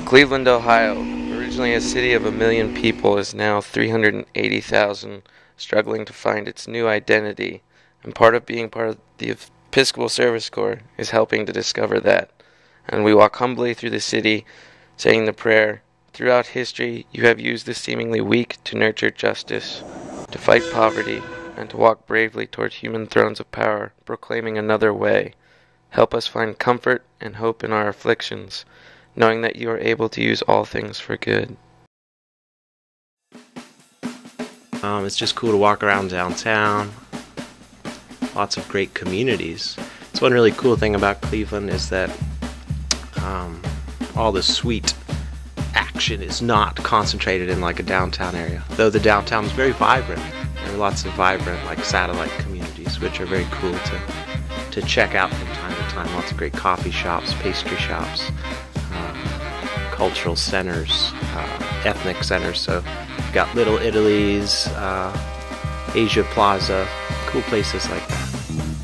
Cleveland, Ohio, originally a city of 1 million people, is now 380,000, struggling to find its new identity, and part of being part of the Episcopal Service Corps is helping to discover that. And we walk humbly through the city, saying the prayer, "Throughout history, you have used the seemingly weak to nurture justice, to fight poverty, and to walk bravely toward human thrones of power, proclaiming another way. Help us find comfort and hope in our afflictions, knowing that you are able to use all things for good." It's just cool to walk around downtown. Lots of great communities. So one really cool thing about Cleveland is that all the sweet action is not concentrated in like a downtown area. Though the downtown is very vibrant. There are lots of vibrant like satellite communities, which are very cool to check out from time to time. Lots of great coffee shops, pastry shops, cultural centers, ethnic centers. So you've got Little Italy's, Asia Plaza, cool places like that.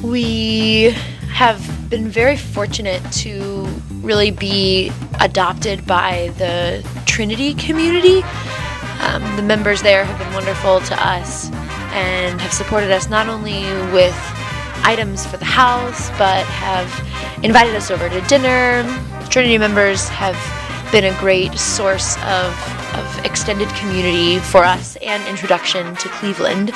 We have been very fortunate to really be adopted by the Trinity community. The members there have been wonderful to us and have supported us not only with items for the house, but have invited us over to dinner. Trinity members have been a great source of extended community for us and introduction to Cleveland.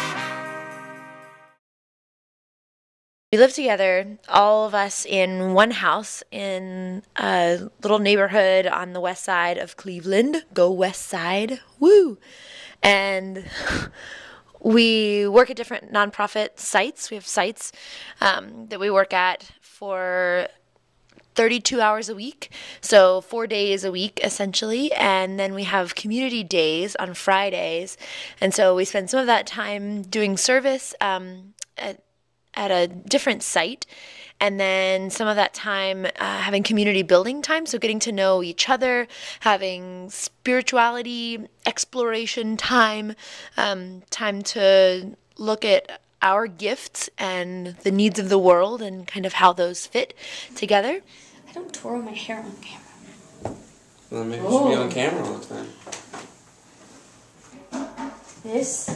We live together, all of us in one house in a little neighborhood on the west side of Cleveland. Go west side, woo! And we work at different nonprofit sites. We have sites that we work at for 32 hours a week, so 4 days a week essentially, and then we have community days on Fridays, and so we spend some of that time doing service at a different site, and then some of that time having community building time, so getting to know each other, having spirituality exploration time, time to look at our gifts and the needs of the world and kind of how those fit together. I don't twirl my hair on camera. Well, maybe it should be on camera all the time. This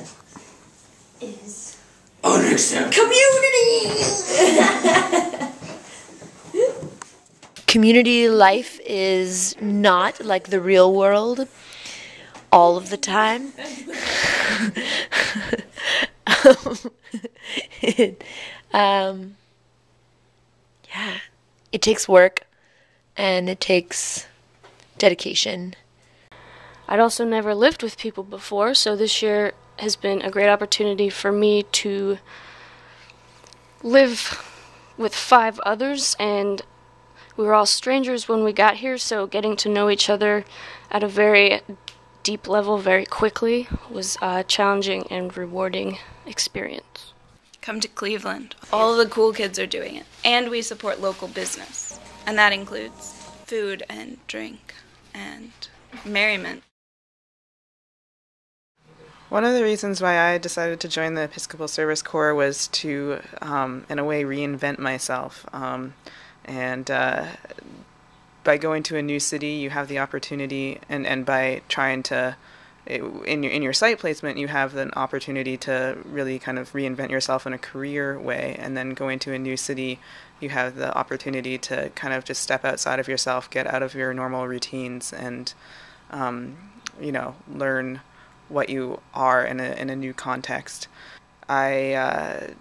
is unacceptable. Community life is not like the real world all of the time. Yeah, it takes work and it takes dedication. I'd also never lived with people before, so this year has been a great opportunity for me to live with 5 others, and we were all strangers when we got here, so getting to know each other at a very deep level very quickly was a challenging and rewarding experience. Come to Cleveland. All of the cool kids are doing it, and we support local business, and that includes food and drink and merriment. One of the reasons why I decided to join the Episcopal Service Corps was to, in a way, reinvent myself. And by going to a new city, you have the opportunity, and by trying to, in your site placement, you have an opportunity to really kind of reinvent yourself in a career way. And then going to a new city, you have the opportunity to kind of just step outside of yourself, get out of your normal routines, and learn what you are in a new context. I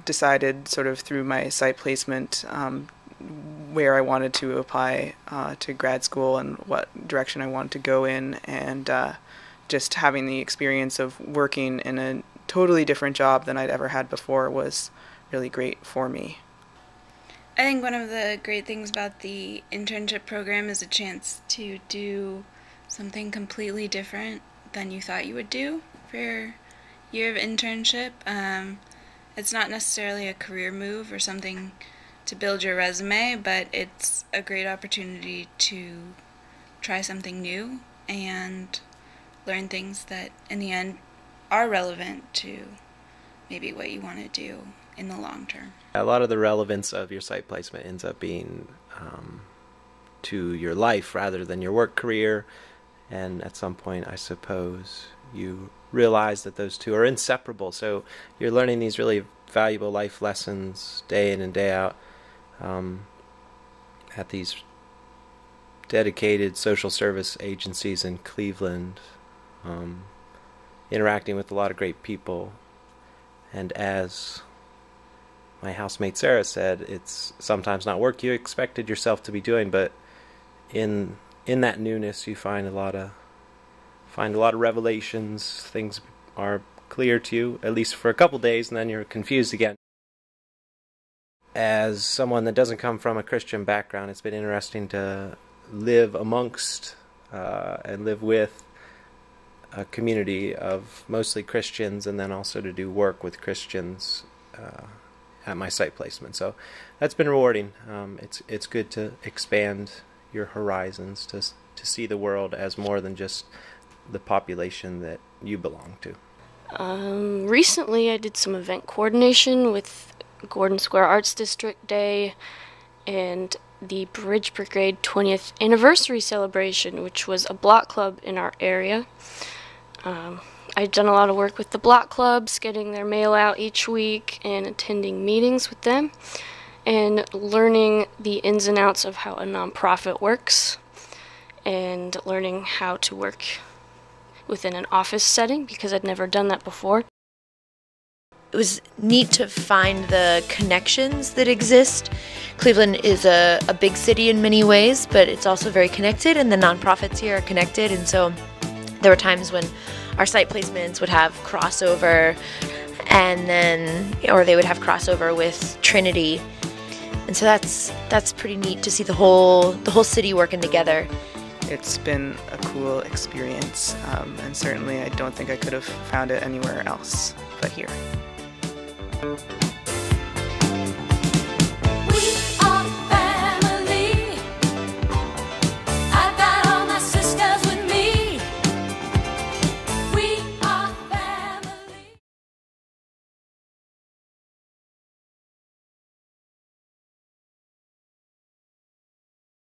decided sort of through my site placement where I wanted to apply to grad school and what direction I wanted to go in, and just having the experience of working in a totally different job than I'd ever had before was really great for me. I think one of the great things about the internship program is a chance to do something completely different than you thought you would do for your year of internship. It's not necessarily a career move or something to build your resume, but it's a great opportunity to try something new and learn things that in the end are relevant to maybe what you want to do in the long term. A lot of the relevance of your site placement ends up being to your life rather than your work career. And at some point, I suppose, you realize that those two are inseparable. So you're learning these really valuable life lessons day in and day out at these dedicated social service agencies in Cleveland, interacting with a lot of great people. And as my housemate Sarah said, it's sometimes not work you expected yourself to be doing, but in that newness you find a lot of revelations. Things are clear to you, at least for a couple days, and then you're confused again. As someone that doesn't come from a Christian background, it's been interesting to live amongst and live with a community of mostly Christians, and then also to do work with Christians at my site placement. So that's been rewarding. It's good to expand your horizons, to see the world as more than just the population that you belong to. Recently I did some event coordination with Gordon Square Arts District Day and the Bridge Brigade 20th anniversary celebration, which was a block club in our area. I've done a lot of work with the block clubs, getting their mail out each week and attending meetings with them and learning the ins and outs of how a nonprofit works and learning how to work within an office setting because I'd never done that before. It was neat to find the connections that exist. Cleveland is a big city in many ways, but it's also very connected, and the nonprofits here are connected, and so there were times when our site placements would have crossover, or they would have crossover with Trinity, and so that's pretty neat to see the whole city working together. It's been a cool experience, and certainly I don't think I could have found it anywhere else but here.